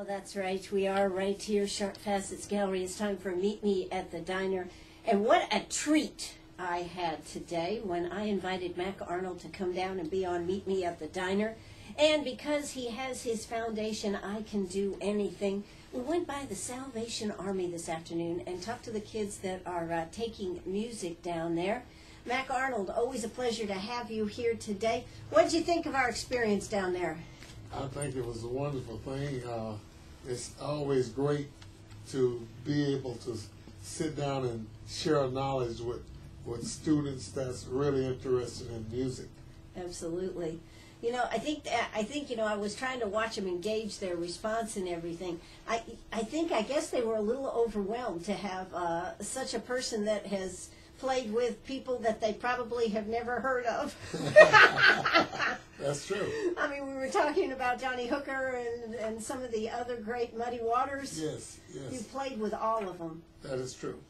That's right. We are right here, Sharp Facets Gallery. It's time for Meet Me at the Diner. And what a treat I had today when I invited Mac Arnold to come down and be on Meet Me at the Diner. And because he has his foundation, I Can Do Anything, we went by the Salvation Army this afternoon and talked to the kids that are taking music down there. Mac Arnold, always a pleasure to have you here today. What did you think of our experience down there? I think it was a wonderful thing. It's always great to be able to sit down and share knowledge with students that's really interested in music. Absolutely. You know, I think I was trying to watch them engage their response and everything. I guess they were a little overwhelmed to have such a person that has played with people that they probably have never heard of. That's true. I mean, we were talking about Johnny Hooker and some of the other great Muddy Waters. Yes, yes. You played with all of them. That is true.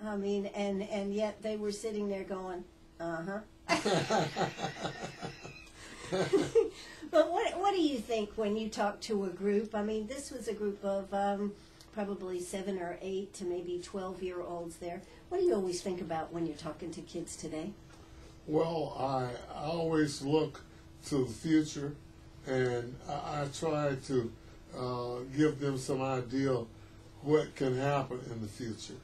I mean, and yet they were sitting there going, uh-huh. But what do you think when you talk to a group? I mean, this was a group of probably 7 or 8 to maybe 12-year-olds there. What do you always think about when you're talking to kids today? Well, I always look to the future, and I try to give them some idea of what can happen in the future.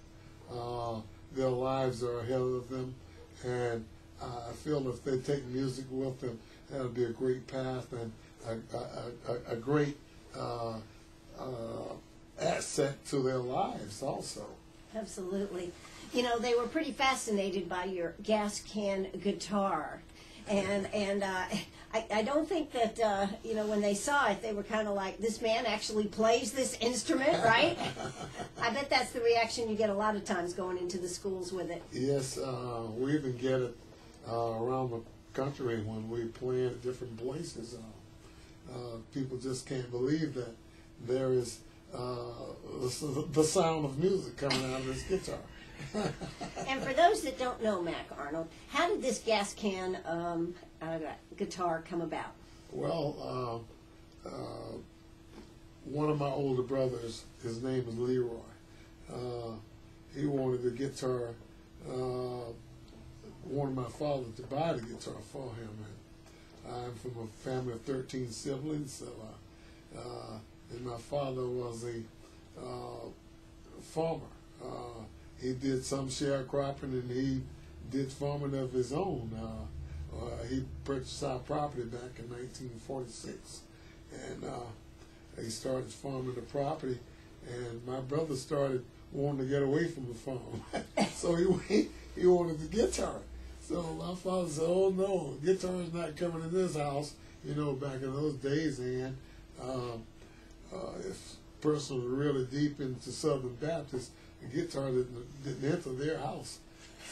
Their lives are ahead of them, and I feel if they take music with them, that'll be a great path and a great asset to their lives also. Absolutely. You know, they were pretty fascinated by your gas can guitar. And I don't think that, when they saw it, they were kind of like, this man actually plays this instrument, right? I bet that's the reaction you get a lot of times going into the schools with it. Yes, we even get it around the country when we play at different places. People just can't believe that there is the sound of music coming out of this guitar. And for those that don't know Mac Arnold, how did this gas can guitar come about? Well, one of my older brothers, his name is Leroy. He wanted the guitar, wanted my father to buy the guitar for him. And I'm from a family of 13 siblings, so and my father was a farmer. He did some sharecropping, and he did farming of his own. He purchased our property back in 1946, and he started farming the property. And my brother started wanting to get away from the farm, so he wanted the guitar. So my father said, "Oh no, guitar is not coming in this house." You know, back in those days, and if a person was really deep into Southern Baptist, the guitar didn't enter their house.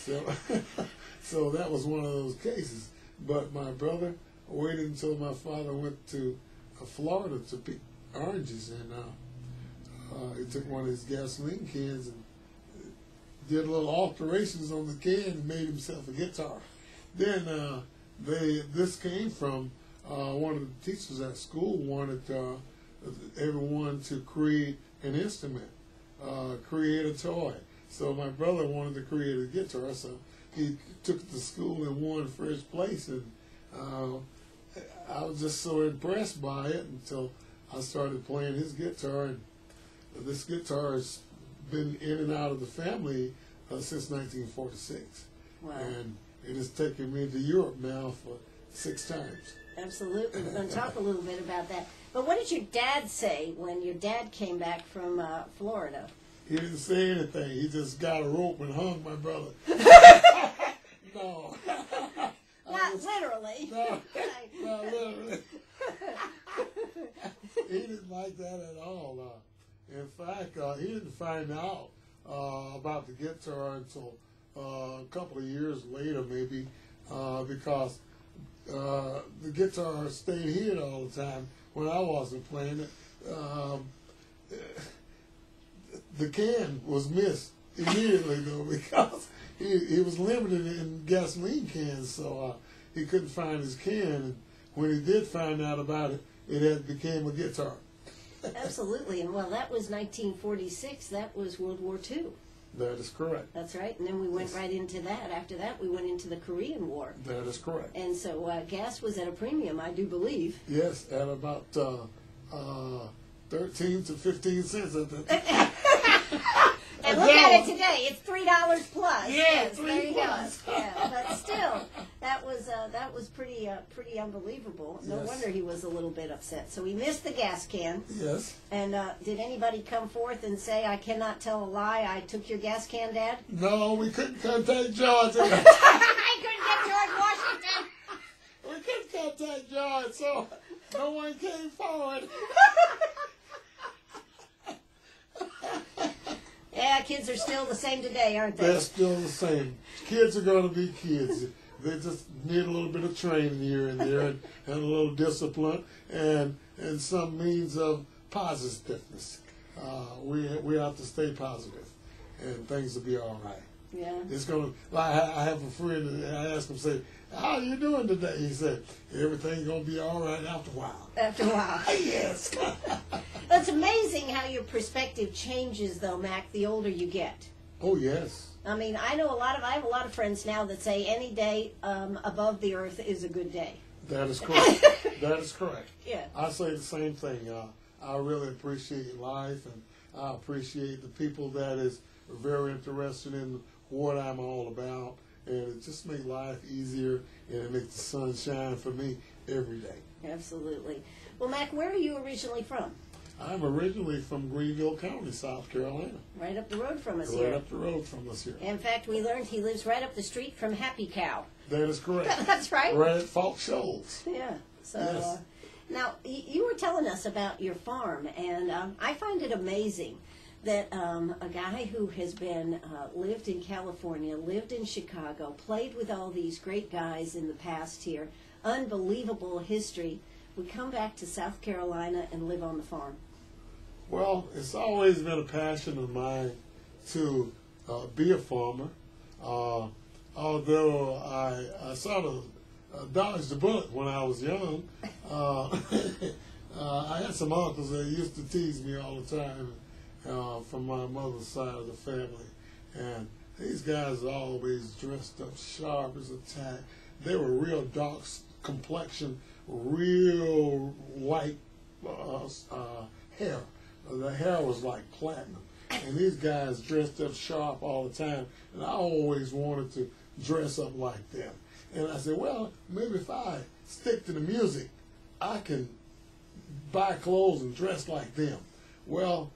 So, so that was one of those cases. But my brother waited until my father went to Florida to pick oranges, and he took one of his gasoline cans and did little alterations on the can and made himself a guitar. Then this came from one of the teachers at school wanted everyone to create an instrument. Create a toy. So my brother wanted to create a guitar, so he took it to school and won first place, and I was just so impressed by it until I started playing his guitar, and this guitar has been in and out of the family since 1946. Wow. And it has taken me to Europe now for 6 times. Absolutely. We're going to talk a little bit about that. But what did your dad say when your dad came back from Florida? He didn't say anything. He just got a rope and hung my brother. No. Not literally. No, not literally. He didn't like that at all. In fact, he didn't find out about the guitar until a couple of years later, maybe, because the guitar stayed here all the time when I wasn't playing it. The can was missed immediately, though, because he was limited in gasoline cans, so he couldn't find his can. And when he did find out about it, it had became a guitar. Absolutely. And well, that was 1946. That was World War II. That is correct. That's right. And then we went right into that. After that, we went into the Korean War. That is correct. And so gas was at a premium, I do believe. Yes, at about 13 to 15 cents at the time. And look at it today; it's $3 plus. Yeah, yes, $3 there you plus. go. Yeah, but still, that was pretty unbelievable. No Yes. wonder he was a little bit upset. So he missed the gas can. Yes. And did anybody come forth and say, "I cannot tell a lie. I took your gas can, Dad"? No, we couldn't contact George. I couldn't get George Washington. We couldn't contact George, so no one came forward. Yeah, kids are still the same today, aren't they? They're still the same. Kids are going to be kids. They just need a little bit of training here and there, and a little discipline, and some means of positiveness. We have to stay positive, and things will be all right. Yeah. It's gonna. I have a friend, and I asked him, say, "How are you doing today?" He said, "Everything's gonna be all right after a while." After a while. Yes. It's amazing how your perspective changes, though, Mac, the older you get. Oh yes. I mean, I have a lot of friends now that say any day above the earth is a good day. That is correct. That is correct. Yeah. I say the same thing. I really appreciate life, and I appreciate the people that is very interested in what I'm all about, and it just makes life easier, and it makes the sun shine for me every day. Absolutely. Well, Mac, where are you originally from? I'm originally from Greenville County, South Carolina. Right up the road from us Right here. up the road from us here. In fact, we learned he lives right up the street from Happy Cow. That is correct. That's right. Right at Falk Shoals. Yeah. So Yes. now you were telling us about your farm, and I find it amazing that a guy who has been lived in California, lived in Chicago, played with all these great guys in the past here, unbelievable history, would come back to South Carolina and live on the farm. Well, it's always been a passion of mine to be a farmer. Although I sort of dodged the bullet when I was young. I had some uncles that used to tease me all the time from my mother's side of the family. And these guys always dressed up sharp as a tack. They were real dark complexion, real white hair. The hair was like platinum. And these guys dressed up sharp all the time. And I always wanted to dress up like them. And I said, well, maybe if I stick to the music, I can buy clothes and dress like them. Well,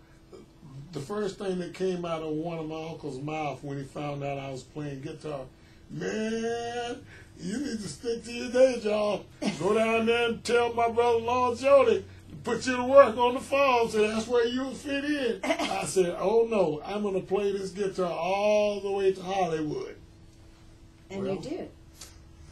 the first thing that came out of one of my uncle's mouth when he found out I was playing guitar, man, you need to stick to your day job. Go down there and tell my brother-in-law Jody to put you to work on the farm, so that's where you'll fit in. I said, oh no, I'm going to play this guitar all the way to Hollywood. And Well, you did.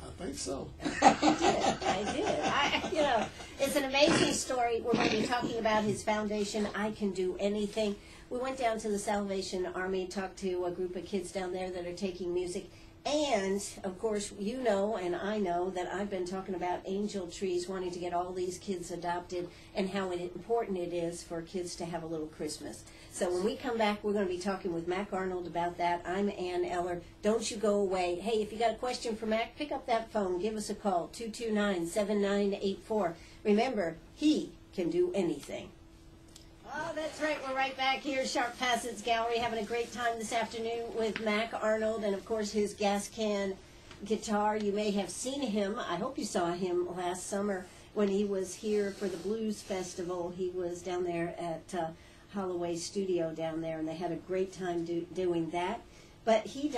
I think so. I did. It's an amazing story. We're going to be talking about his foundation, I Can Do Anything. We went down to the Salvation Army, talked to a group of kids down there that are taking music. And, of course, you know and I know that I've been talking about angel trees, wanting to get all these kids adopted, and how important it is for kids to have a little Christmas. So when we come back, we're going to be talking with Mac Arnold about that. I'm Ann Eller. Don't you go away. Hey, if you got a question for Mac, pick up that phone. Give us a call, 229-7984. Remember, he can do anything. Oh, that's right. We're right back here, Sharp Facets Gallery, having a great time this afternoon with Mac Arnold and, of course, his gas can guitar. You may have seen him. I hope you saw him last summer when he was here for the Blues Festival. He was down there at Holloway Studio down there, and they had a great time doing that. But he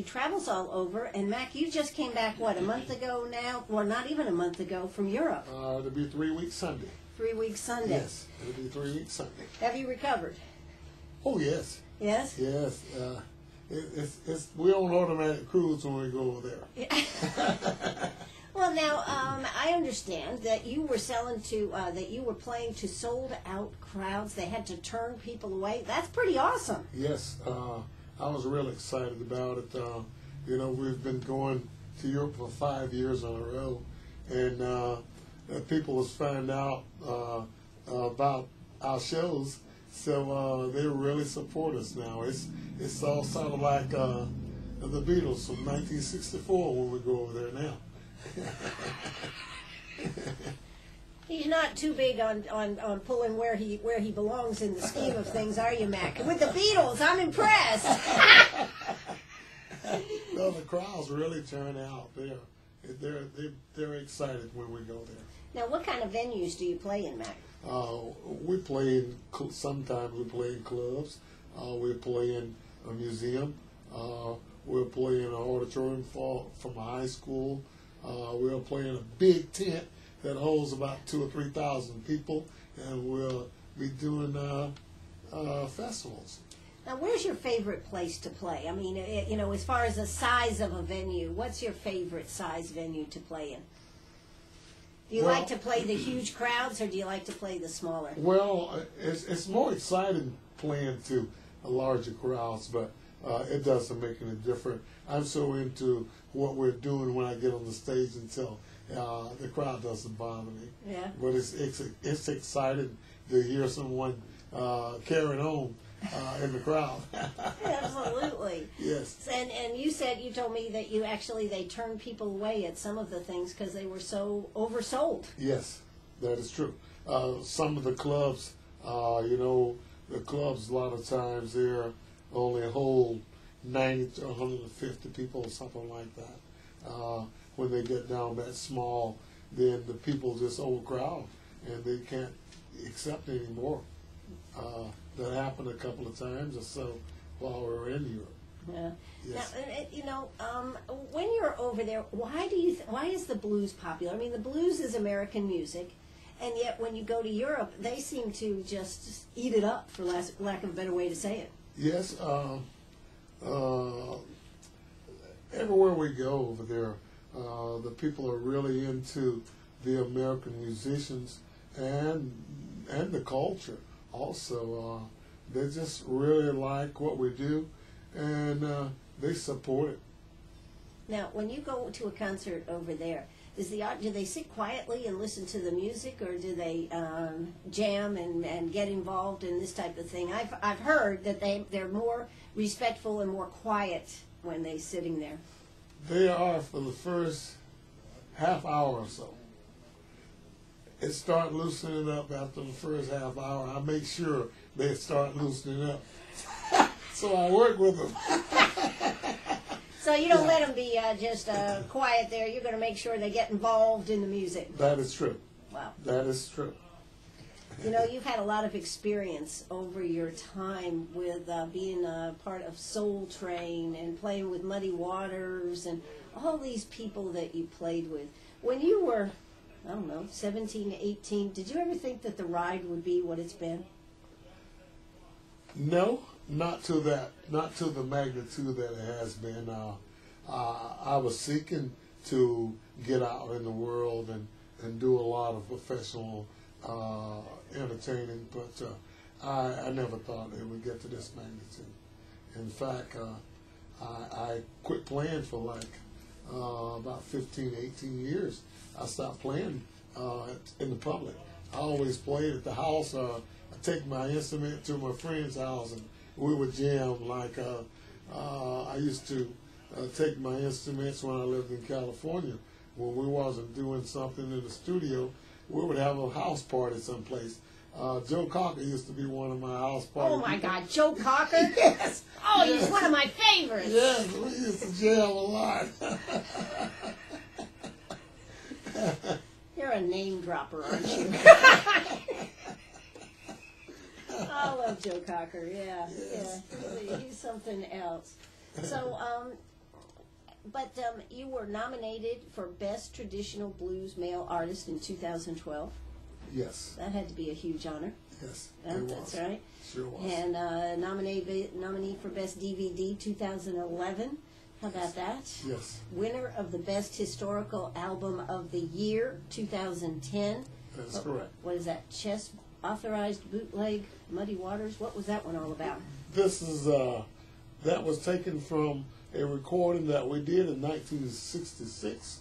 travels all over. And, Mac, you just came back, what, a month ago now? Well, not even a month ago, from Europe. It'll be 3 weeks Sunday. 3 weeks Sunday. Yes, it'll be 3 weeks Sunday. Have you recovered? Oh, yes. Yes? Yes. We're on automatic cruise when we go over there. Yeah. Well, now, I understand that you were playing to sold-out crowds. They had to turn people away. That's pretty awesome. Yes, I was real excited about it. We've been going to Europe for 5 years in a row, and people was finding out about our shows. So they really support us now. It's all sort of like the Beatles from 1964 when we go over there now. He's not too big on pulling where he belongs in the scheme of things, are you, Mac? With the Beatles, I'm impressed. No, the crowds really turn out. They're excited when we go there. Now, what kind of venues do you play in, Mac? We play in, sometimes we play in clubs. We play in a museum. We'll play in an auditorium from a high school. We'll play in a big tent that holds about 2,000 or 3,000 people, and we'll be doing festivals. Now, where's your favorite place to play? I mean, as far as the size of a venue, what's your favorite size venue to play in? Do you like to play the huge crowds, or do you like to play the smaller? Well, it's more exciting playing to larger crowds, but it doesn't make any difference. I'm so into what we're doing when I get on the stage until the crowd doesn't bother me. Yeah. But it's exciting to hear someone carrying on in the crowd. Absolutely. Yes. And you told me that they turned people away at some of the things because they were so oversold. Yes, that is true. Some of the clubs, the clubs a lot of times they only hold 90 to 150 people or something like that. When they get down that small, then the people just overcrowd and they can't accept anymore. That happened a couple of times or so while we were in Europe. Yeah. Yes. Now, when you're over there, why is the blues popular? I mean, the blues is American music, and yet when you go to Europe, they seem to just eat it up, for lack of a better way to say it. Yes. Everywhere we go over there, the people are really into the American musicians and the culture. Also, they just really like what we do, and they support it. Now, when you go to a concert over there, do they sit quietly and listen to the music, or do they jam and get involved in this type of thing? I've heard that they're more respectful and more quiet when they're sitting there. They are for the first half hour or so. It start loosening up after the first half hour. I make sure they start loosening up. So I work with them. So you don't let them be just quiet there. You're going to make sure they get involved in the music. That is true. Wow. That is true. You've had a lot of experience over your time with being a part of Soul Train and playing with Muddy Waters and all these people that you played with. When you were, 17, 18, did you ever think that the ride would be what it's been? No, not to the magnitude that it has been. I was seeking to get out in the world and do a lot of professional entertaining, but I never thought it would get to this magnitude. In fact, I quit playing for about 15, 18 years. I stopped playing in the public. I always played at the house. I take my instrument to my friend's house and we would jam. I used to take my instruments when I lived in California. When we wasn't doing something in the studio, we would have a house party someplace. Joe Cocker used to be one of my house parties. Oh my God, Joe Cocker? Yes. Oh, yes. He's one of my favorites. Yes, we used to jam a lot. You're a name dropper, aren't you? I love Joe Cocker, yeah. Yes. Yeah, he's something else. So, but you were nominated for Best Traditional Blues Male Artist in 2012. Yes. That had to be a huge honor. Yes, That's right. Sure was. And nominee for Best DVD 2011. How about that? Yes. Winner of the Best Historical Album of the Year 2010. That's correct. What is that? Chess Authorized Bootleg Muddy Waters? What was that one all about? This is that was taken from a recording that we did in 1966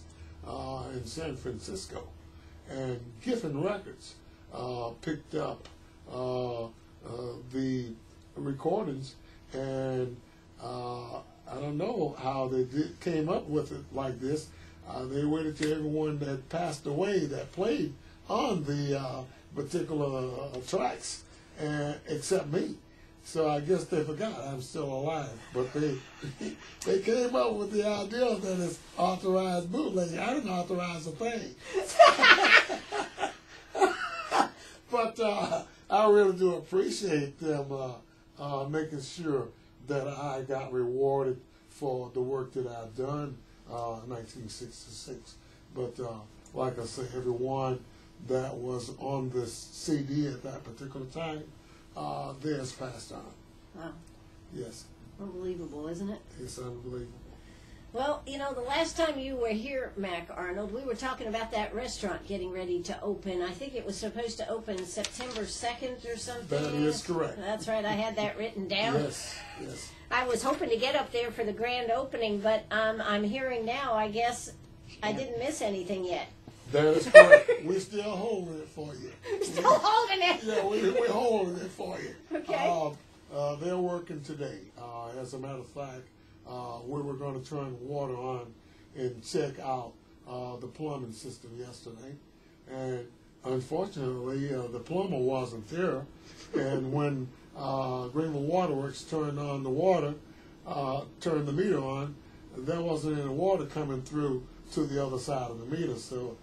in San Francisco, and Giffen Records picked up the recordings, and I don't know how they came up with it like this. They waited till everyone that passed away that played on the particular tracks, except me. So I guess they forgot I'm still alive. But they came up with the idea that it's authorized bootlegging. I didn't authorize a thing. But I really do appreciate them making sure that I got rewarded for the work that I've done in 1966. But like I say, everyone that was on this CD at that particular time, theirs passed on. Wow. Yes. Unbelievable, isn't it? It's unbelievable. Well, you know, the last time you were here, Mac Arnold, we were talking about that restaurant getting ready to open. I think it was supposed to open September 2nd or something. That is correct. That's right. I had that written down. Yes, yes. I was hoping to get up there for the grand opening, but I'm hearing now, I guess, I didn't miss anything yet. That is correct. We're still holding it for you. Still holding it? Yeah, we're holding it for you. Okay. They're working today. As a matter of fact, we were going to turn water on and check out the plumbing system yesterday. And unfortunately, the plumber wasn't there. And when Greenville Waterworks turned on the water, turned the meter on, there wasn't any water coming through to the other side of the meter. So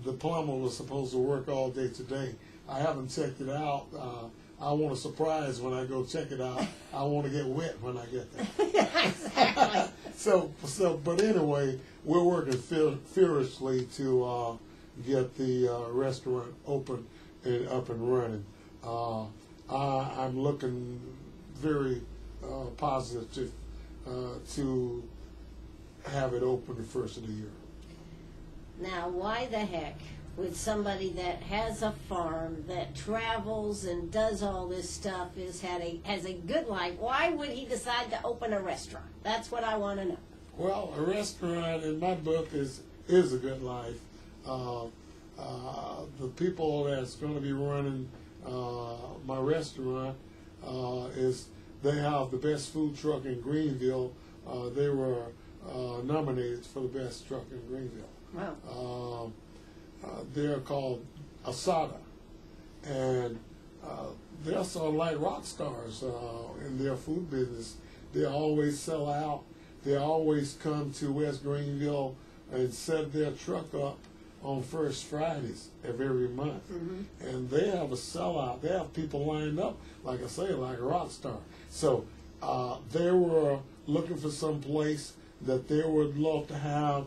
the plumber was supposed to work all day today. I haven't checked it out. I want a surprise when I go check it out. I want to get wet when I get there. Exactly. But anyway, we're working furiously to get the restaurant open and up and running. I'm looking very positive to have it open the first of the year. Now, why the heck would somebody that has a farm, that travels and does all this stuff, has a good life, why would he decide to open a restaurant? That's what I want to know. Well, a restaurant in my book is a good life. The people that's going to be running my restaurant they have the best food truck in Greenville. They were nominated for the best truck in Greenville. Wow. They're called Asada, and they're sort of like rock stars in their food business. They always sell out. They always come to West Greenville and set their truck up on First Fridays of every month. Mm-hmm. And they have a sellout. They have people lined up, like I say, like a rock star. So they were looking for some place that they would love to have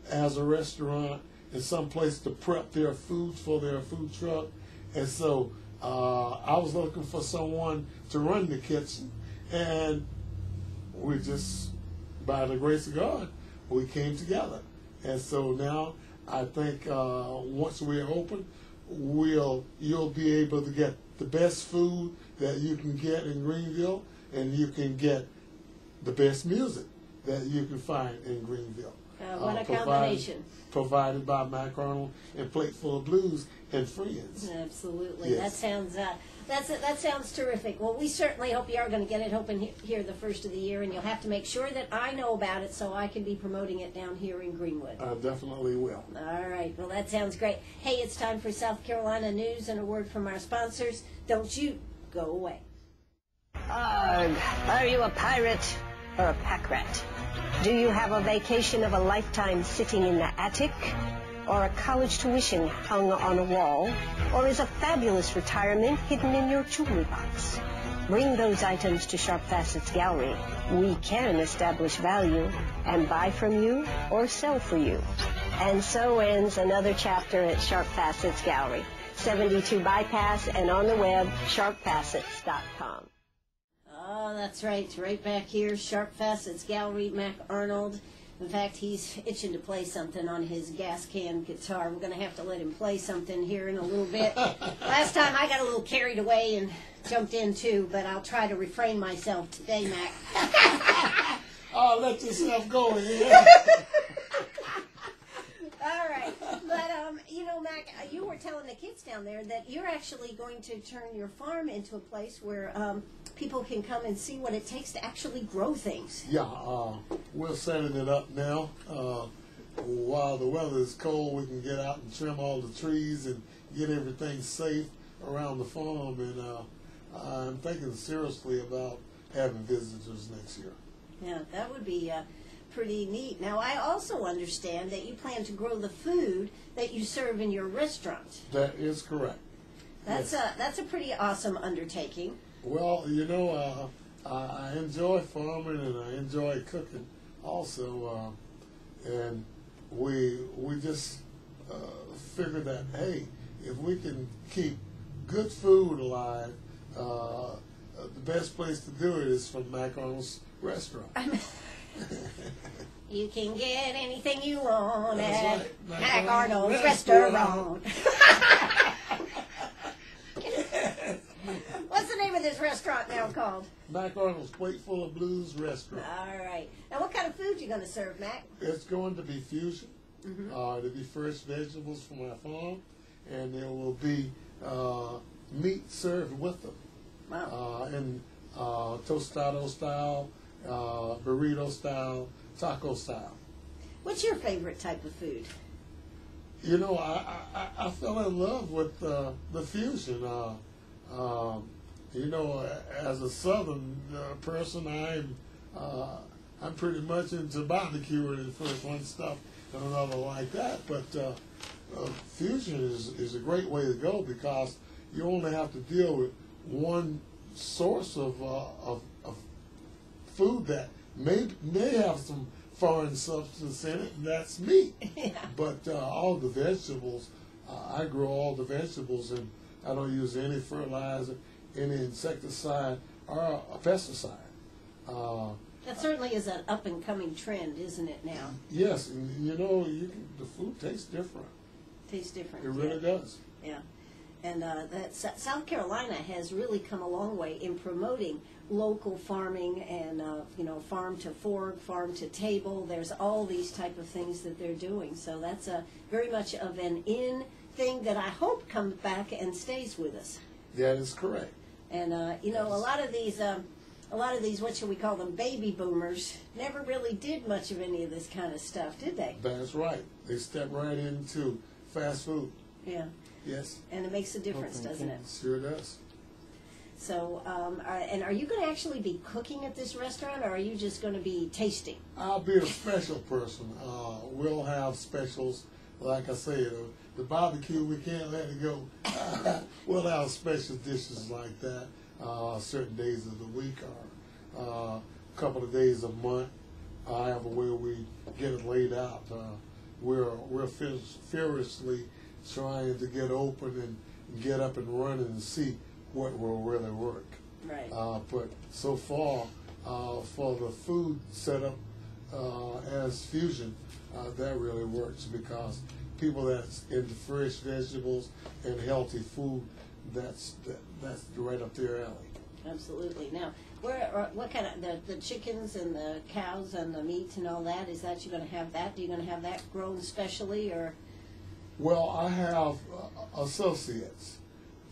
as a restaurant and some place to prep their food for their food truck. And so I was looking for someone to run the kitchen, and we just, by the grace of God, we came together. And so now I think once we're open, you'll be able to get the best food that you can get in Greenville, and you can get the best music that you can find in Greenville. What a combination. Provided by Mac Arnold and Plateful of Blues and Friends. Absolutely. Yes. That sounds terrific. Well, we certainly hope you are going to get it open here the first of the year, and you'll have to make sure that I know about it so I can be promoting it down here in Greenwood. I definitely will. All right. Well, that sounds great. Hey, it's time for South Carolina news and a word from our sponsors. Don't you go away. Are you a pirate or a pack rat? Do you have a vacation of a lifetime sitting in the attic? Or a college tuition hung on a wall? Or is a fabulous retirement hidden in your jewelry box? Bring those items to Sharp Facets Gallery. We can establish value and buy from you or sell for you. And so ends another chapter at Sharp Facets Gallery, 72 Bypass, and on the web, sharpfacets.com. Oh, that's right. It's right back here, Sharp Facets Gallery, Mac Arnold. In fact, he's itching to play something on his gas can guitar. We're going to have to let him play something here in a little bit. Last time I got a little carried away and jumped in too, but I'll try to refrain myself today, Mac. Oh, let yourself go, yeah. All right. But, Mac, you were telling the kids down there that you're actually going to turn your farm into a place where people can come and see what it takes to actually grow things. Yeah, we're setting it up now. While the weather is cold, we can get out and trim all the trees and get everything safe around the farm. And I'm thinking seriously about having visitors next year. Yeah, that would be pretty neat. Now, I also understand that you plan to grow the food that you serve in your restaurant. That is correct. That's a pretty awesome undertaking. Well, I enjoy farming and I enjoy cooking also, and we just figured that, hey, if we can keep good food alive, the best place to do it is from Mac Arnold's restaurant. You can get anything you want That's at right. Mac Arnold's restaurant. What's the name of this restaurant now called? Mac Arnold's Plate Full of Blues restaurant. All right. Now, what kind of food you going to serve, Mac? It's going to be fusion. Mm-hmm. There'll be fresh vegetables from our farm, and there will be meat served with them. Wow. In tostado style, burrito style, taco style. What's your favorite type of food? You know, I fell in love with the fusion. You know, as a Southern person, I'm pretty much into barbecue and first one stuff and another like that. But fusion is a great way to go because you only have to deal with one source of food that may have some foreign substance in it, and that's meat. Yeah. But all the vegetables, I grow all the vegetables, and I don't use any fertilizer, any insecticide, or a pesticide. That certainly is an up-and-coming trend, isn't it, now? Yes, and you know, the food tastes different. Tastes different. It really does. Yeah. And South Carolina has really come a long way in promoting local farming and, farm to fork, farm to table. There's all these type of things that they're doing. So that's very much of an in thing that I hope comes back and stays with us. That is correct. And, a lot of these, what shall we call them, baby boomers, never really did much of any of this kind of stuff, did they? That's right. They step right into fast food. Yeah. Yes. And it makes a difference, doesn't it? Sure does. So, are you going to actually be cooking at this restaurant, or are you just going to be tasting? I'll be a special person. We'll have specials. Like I say, the barbecue, we can't let it go. We'll have special dishes like that certain days of the week or a couple of days a month. However, where we get it laid out. We're furiously trying to get open and get up and running and see what will really work. Right. But so far, for the food setup as fusion, that really works because people that's into fresh vegetables and healthy food, that's right up their alley. Absolutely. Now, what kind of the chickens and the cows and the meat and all that? Is that you're going to have that? Are you going to have that grown specially, or? Well, I have associates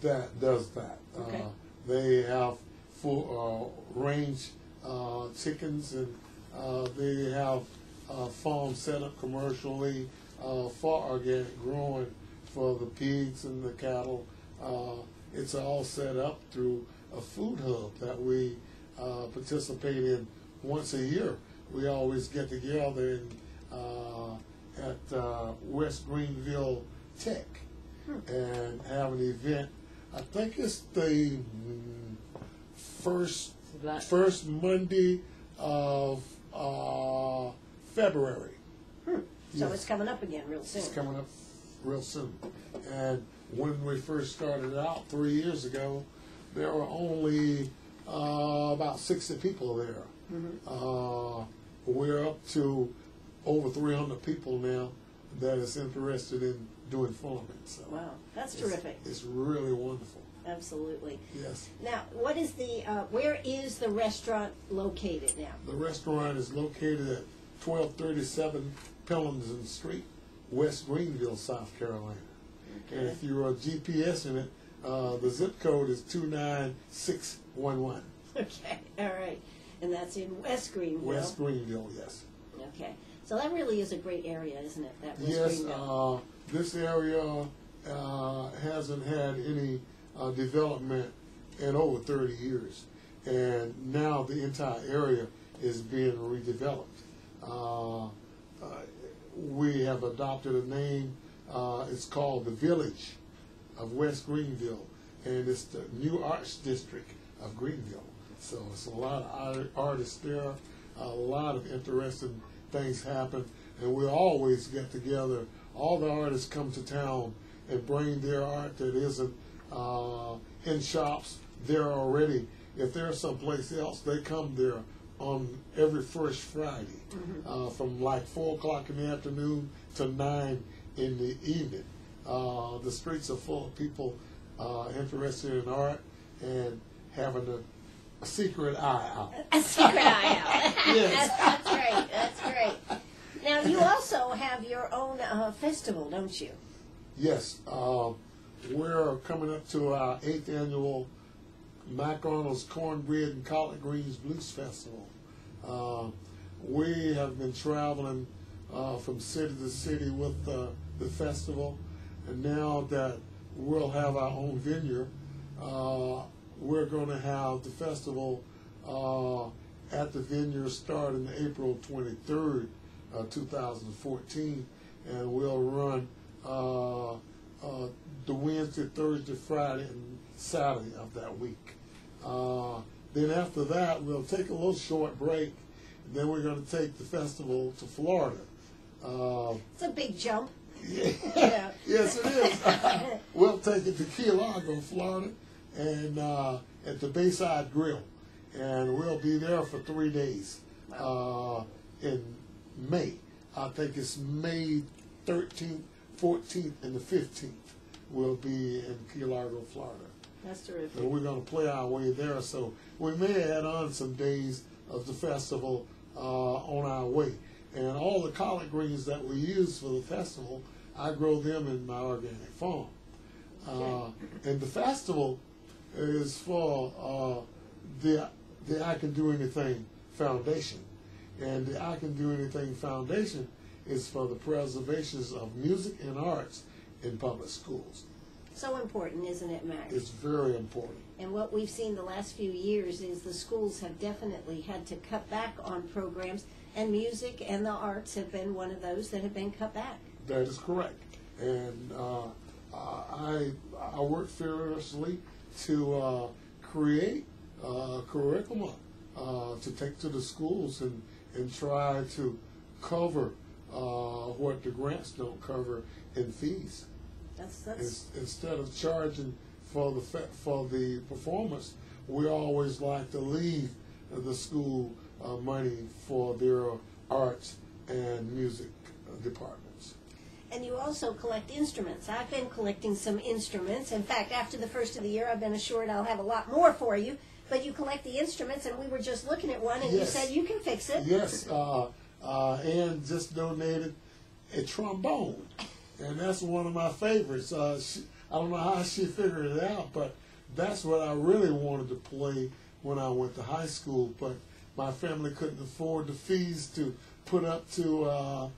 that does that. Okay. They have full range chickens, and they have farms set up commercially for organic growing for the pigs and the cattle. It's all set up through a food hub that we participate in once a year. We always get together at West Greenville Tech and have an event. I think it's the first Monday of February. So Yes. it's coming up again real soon. It's coming up real soon. And when we first started out 3 years ago, there were only about 60 people there. Mm-hmm. We're up to over 300 people now that is interested in doing farming. So Wow, that's terrific. It's really wonderful. Absolutely. Yes. Now, what is where is the restaurant located now? The restaurant is located at 1237 Pelhamson Street, West Greenville, South Carolina. And if you're a GPS in it, the zip code is 29611. Okay, all right. And that's in West Greenville. West Greenville, yes. Okay. So that really is a great area, isn't it? That West Yes, Greenville. this area hasn't had any development in over 30 years. And now the entire area is being redeveloped. We have adopted a name. It's called the Village of West Greenville, and it's the New Arts District of Greenville. So it's a lot of artists there, a lot of interesting things happen, and we always get together. All the artists come to town and bring their art that isn't in shops there already. If they're someplace else, they come there on every first Friday, from like 4 o'clock in the afternoon to 9 in the evening. The streets are full of people interested in art and having a secret eye out. A secret eye out. Yes. That's great. That's great. Now, you also have your own festival, don't you? Yes. We're coming up to our 8th annual Mac Arnold's Cornbread and Collard Greens Blues Festival. We have been traveling from city to city with the festival, and now that we'll have our own venue, we're going to have the festival at the venue starting April 23rd, 2014, and we'll run the Wednesday, Thursday, Friday, and Saturday of that week. Then after that, we'll take a little short break, and then we're going to take the festival to Florida. It's a big jump. Yeah. Yes, it is. We'll take it to Key Largo, Florida, and at the Bayside Grill, and we'll be there for 3 days in May. I think it's May 13th, 14th, and the 15th. We'll be in Key Largo, Florida. That's terrific. And we're going to play our way there, so we may add on some days of the festival on our way. And all the collard greens that we use for the festival, I grow them in my organic farm. And the festival is for the I Can Do Anything Foundation. And the I Can Do Anything Foundation is for the preservation of music and arts in public schools. So important, isn't it, Max? It's very important. And what we've seen the last few years is the schools have definitely had to cut back on programs, and music and the arts have been one of those that have been cut back. That is correct. And I work furiously to create a curriculum to take to the schools and try to cover what the grants don't cover in fees. That's Instead of charging for the performance, we always like to leave the school money for their arts and music departments. And you also collect instruments. I've been collecting some instruments. In fact, after the first of the year, I've been assured I'll have a lot more for you. But you collect the instruments, and we were just looking at one, and Yes. you said you can fix it. Yes, Ann just donated a trombone, and that's one of my favorites. I don't know how she figured it out, but that's what I really wanted to play when I went to high school, but my family couldn't afford the fees to put up to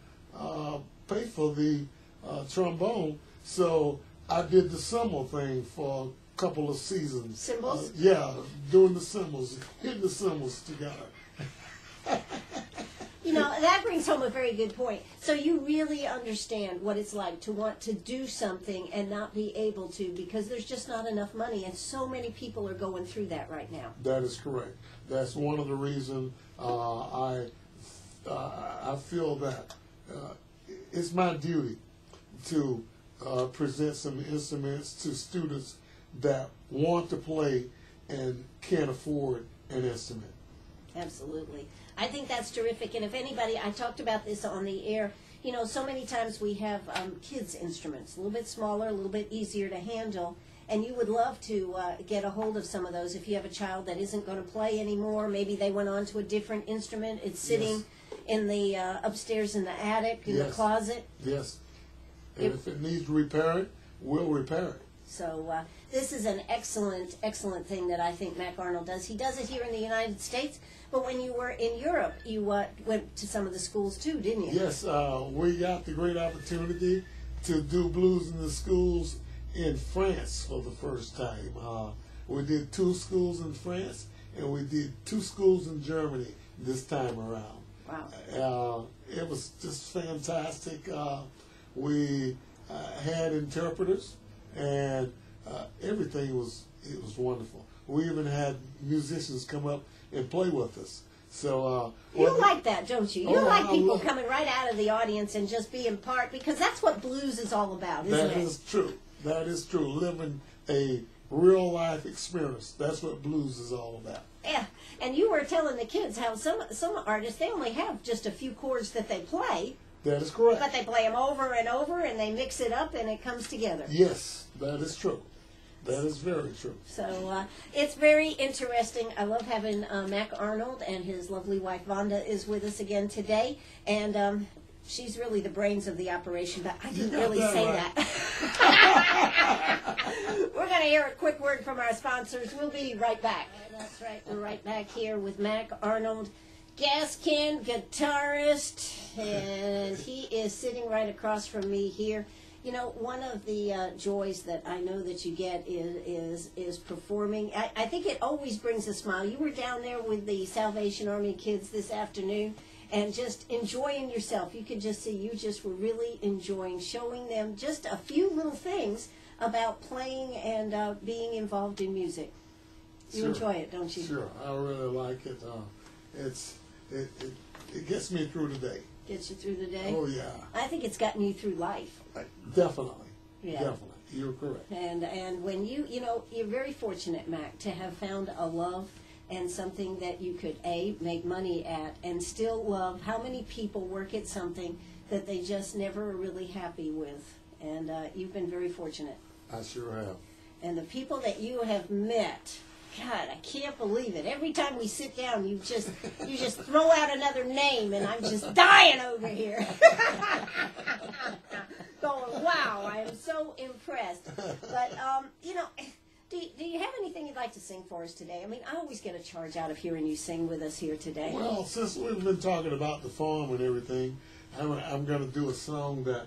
pay for the trombone, so I did the cymbal thing for a couple of seasons. Cymbals? Yeah, doing the cymbals, hitting the cymbals together. You know, that brings home a very good point. So you really understand what it's like to want to do something and not be able to because there's just not enough money, and so many people are going through that right now. That is correct. That's one of the reasons I feel that it's my duty to present some instruments to students that want to play and can't afford an instrument. Absolutely. I think that's terrific. And if anybody, I talked about this on the air, you know, so many times we have kids' instruments, a little bit smaller, a little bit easier to handle. And you would love to get a hold of some of those if you have a child that isn't going to play anymore. Maybe they went on to a different instrument. It's sitting in the upstairs in the attic, in the closet. Yes. And if it needs repairing, we'll repair it. So this is an excellent, excellent thing that I think Mac Arnold does. He does it here in the United States, but when you were in Europe, you went to some of the schools too, didn't you? Yes, we got the great opportunity to do blues in the schools in France for the first time. We did 2 schools in France, and we did 2 schools in Germany this time around. Wow. It was just fantastic. We had interpreters, and everything was wonderful. We even had musicians come up and play with us. So you like that, don't you? You like I people love coming right out of the audience and just being part, because that's what blues is all about, isn't it? That is true. That is true. Living a real life experience. That's what blues is all about. Yeah, and you were telling the kids how some artists, they only have just a few chords that they play. That is correct. But they play them over and over, and they mix it up, and it comes together. Yes, that is true. That is very true. So it's very interesting. I love having Mac Arnold, and his lovely wife Vonda is with us again today. And she's really the brains of the operation, but I didn't really say that. We're going to hear a quick word from our sponsors. We'll be right back. That's right. We're right back here with Mac Arnold, gas can guitarist, and he is sitting right across from me here. You know, one of the joys that I know that you get is performing. I think it always brings a smile. You were down there with the Salvation Army kids this afternoon and just enjoying yourself. You could just see you just were really enjoying showing them just a few little things about playing and being involved in music. You enjoy it, don't you? Sure, I really like it. It gets me through the day. Gets you through the day? Oh, yeah. I think it's gotten you through life. Definitely. Yeah. Definitely. You're correct. And when you know, you're very fortunate, Mac, to have found a love and something that you could, make money at and still love. How many people work at something that they just never are really happy with? And you've been very fortunate. I sure have. And the people that you have met, God, I can't believe it. Every time we sit down, you just throw out another name, and I'm just dying over here. Going, wow, I am so impressed. But, you know, do you have anything you'd like to sing for us today? I mean, I always get a charge out of hearing you sing with us here today. Well, since we've been talking about the farm and everything, I'm going to do a song that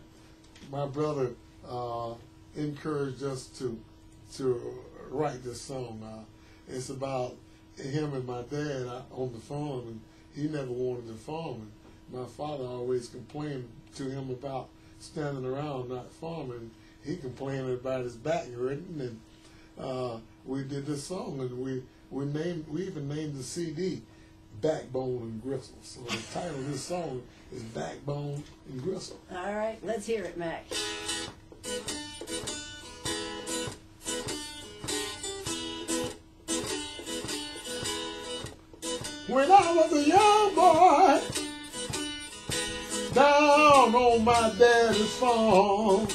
my brother encouraged us to write this song. It's about him and my dad on the farm, and he never wanted to farm. And my father always complained to him about standing around not farming. He complained about his back hurting, and we did this song, and we even named the CD Backbone and Gristle. So the title of this song is Backbone and Gristle. All right, let's hear it, Mac. When I was a young boy, down on my daddy's farm,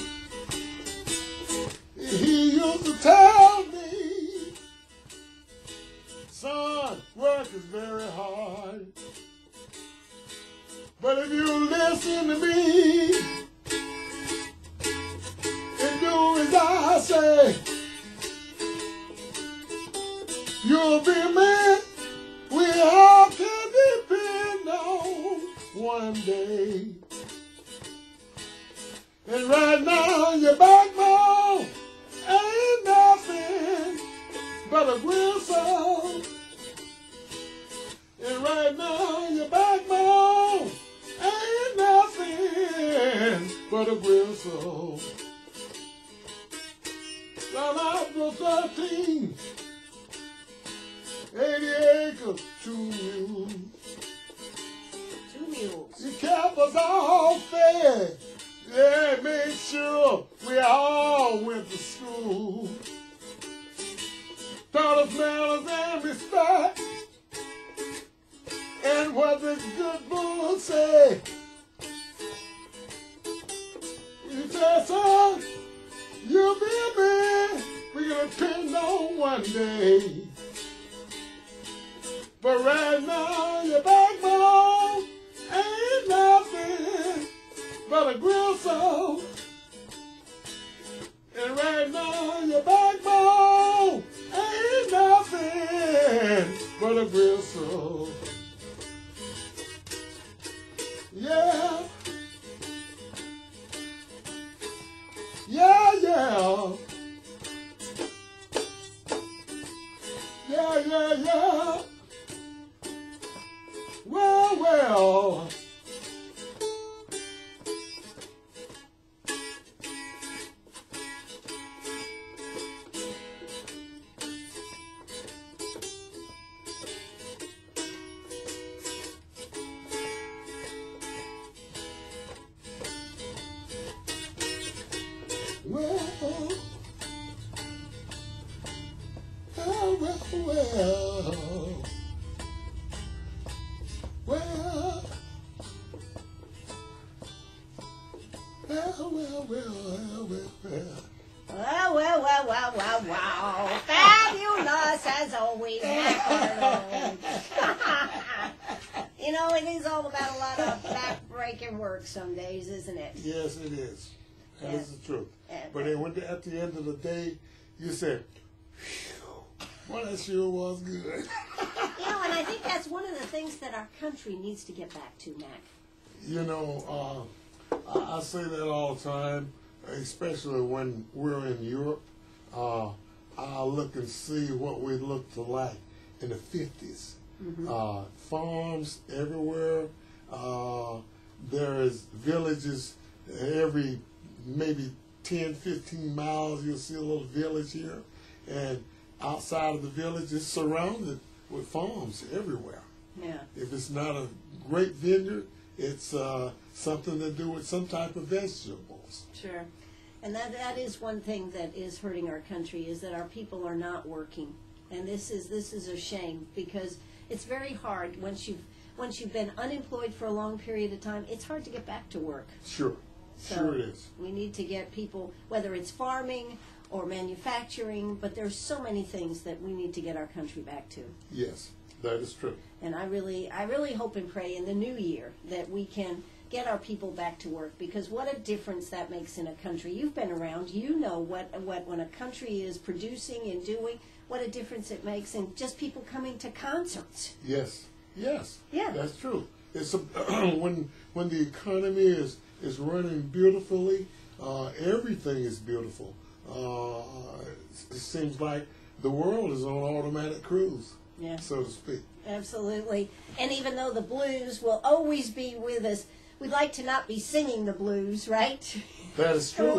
he used to tell me, son, work is very hard, but if you listen to me and do as I say, you'll be a man we all can depend on one day. And right now your backbone ain't nothing but a gristle. And right now your backbone ain't nothing but a gristle. Well, I was 13. 80 acres, 2 mules. 2 mules. You kept us all fed. Yeah, made sure we all went to school. Taught us manners and respect. And what the good book say. You said, son, you'll be a man we can depend on one day. But right now your backbone ain't nothing but a gristle. And for the bristle. Yeah. Yeah, yeah. Yeah, yeah, yeah. Well, well. Well, well, well, well, well, well, well, Wow. Fabulous as always, Arnold. You know, it is all about a lot of back-breaking work some days, isn't it? yes, it is. That is the truth. Yeah. But then at the end of the day, you said, "Phew, well, that sure was good." You know, and I think that's one of the things that our country needs to get back to, Mac. You know, I say that all the time, especially when we're in Europe. I look and see what we looked like in the 50s. Mm-hmm. Farms everywhere. There is villages every maybe 10, 15 miles. You'll see a little village here. And outside of the village, it's surrounded with farms everywhere. Yeah. If it's not a great vineyard, it's something to do with some type of vegetables. Sure. And that is one thing that is hurting our country, is that our people are not working. And this is a shame, because it's very hard once you've been unemployed for a long period of time. It's hard to get back to work. Sure. So sure it is. We need to get people, whether it's farming or manufacturing, but there's so many things that we need to get our country back to. Yes, that is true. And I really hope and pray in the new year that we can get our people back to work, because what a difference that makes in a country. You've been around, you know what when a country is producing and doing, what a difference it makes in just people coming to concerts. Yes. Yeah. That's true. It's when the economy is running beautifully, everything is beautiful. It seems like the world is on automatic cruise, Yeah. so to speak. Absolutely. And even though the blues will always be with us, we'd like to not be singing the blues, right? That is true.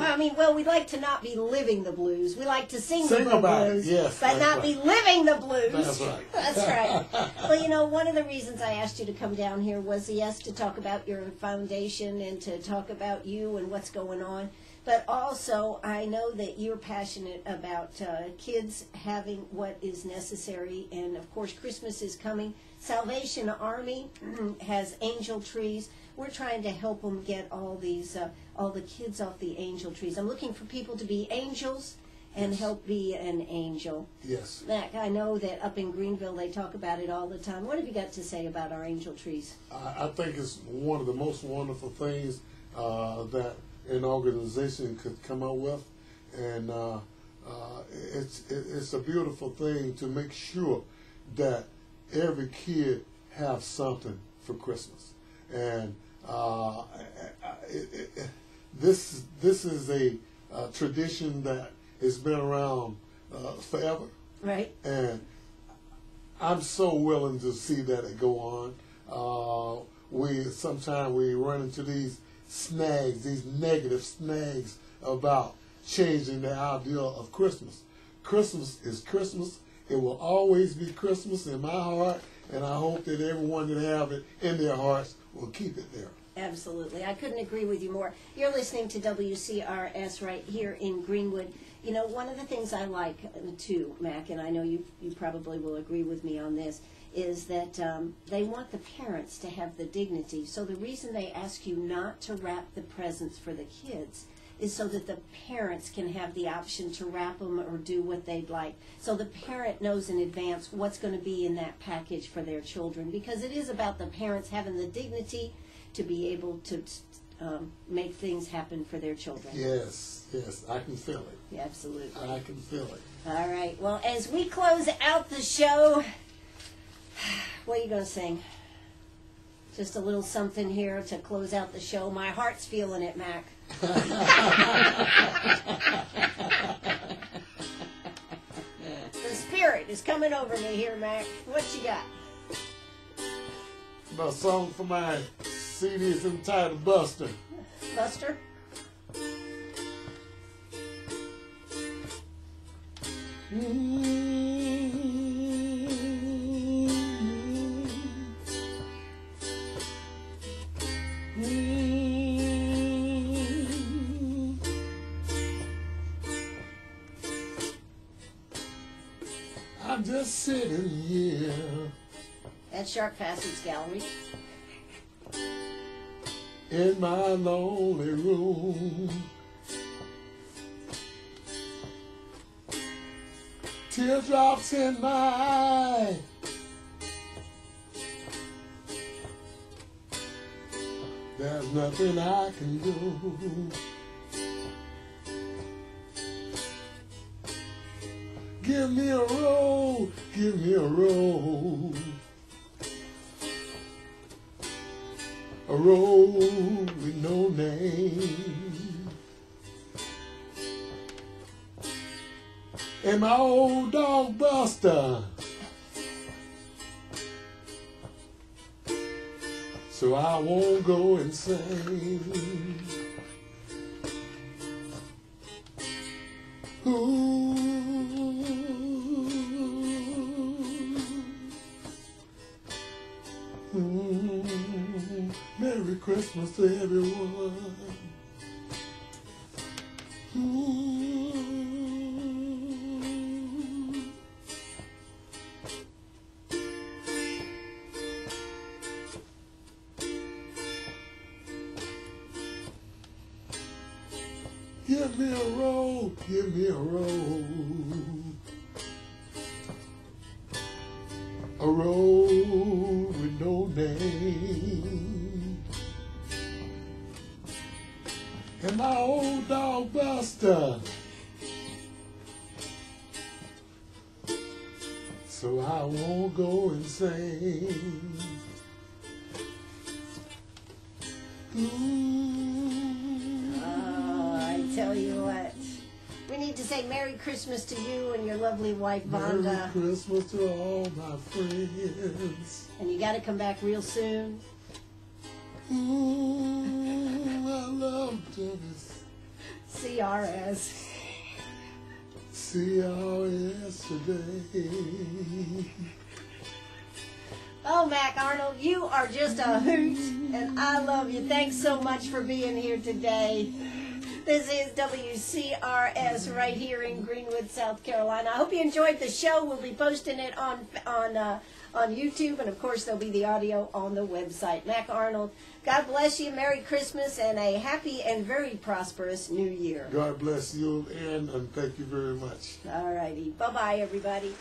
We'd like to not be living the blues. We like to sing Sing the about blues, it, yes, but that's not right. be living the blues. That's right. That's right. Well, you know, one of the reasons I asked you to come down here was, yes, to talk about your foundation and to talk about you and what's going on. But also, I know that you're passionate about kids having what is necessary. And, of course, Christmas is coming. Salvation Army has angel trees. We're trying to help them get all the kids off the angel trees. I'm looking for people to be angels and Yes. help be an angel. Yes. Mac, I know that up in Greenville they talk about it all the time. What have you got to say about our angel trees? I think it's one of the most wonderful things that an organization could come up with, and it's a beautiful thing to make sure that every kid have something for Christmas. And this is a tradition that has been around forever, Right. and I'm so willing to see that it go on. Sometimes we run into these snags, these negative snags about changing the ideal of Christmas. Christmas is Christmas. It will always be Christmas in my heart, and I hope that everyone that have it in their hearts will keep it there. Absolutely. I couldn't agree with you more. You're listening to WCRS right here in Greenwood. You know, one of the things I like, too, Mac, and I know you probably will agree with me on this, is that they want the parents to have the dignity. So the reason they ask you not to wrap the presents for the kids is so that the parents can have the option to wrap them or do what they'd like. So the parent knows in advance what's going to be in that package for their children, because it is about the parents having the dignity to be able to make things happen for their children. Yes, I can feel it. Yeah, absolutely. I can feel it. All right. Well, as we close out the show, What are you going to sing? Just a little something here to close out the show. My heart's feeling it, Mac. The spirit is coming over me here, Mac. What you got? My song for my CD is entitled Buster. Buster? I'm just sitting here. That's Shark Facet's Gallery. In my lonely room. Teardrops in my eye. There's nothing I can do. Give me a roll, give me a roll. A roll with no name. And my old dog Buster. So I won't go insane. Ooh. Merry Christmas to everyone. Give me a roll, give me a roll. A roll with no name. And my old dog Buster. So I won't go insane. Oh, I tell you what. We need to say Merry Christmas to you and your lovely wife, Vonda. Merry Christmas to all my friends. And you got to come back real soon. Ooh, I love Dennis. CRS. CRS today. Oh, Mac Arnold, you are just a hoot, and I love you. Thanks so much for being here today. This is WCRS right here in Greenwood, South Carolina. I hope you enjoyed the show. We'll be posting it on YouTube, and of course there'll be the audio on the website. Mac Arnold, God bless you. Merry Christmas and a happy and very prosperous New Year. God bless you, and thank you very much. All righty. Bye-bye, everybody.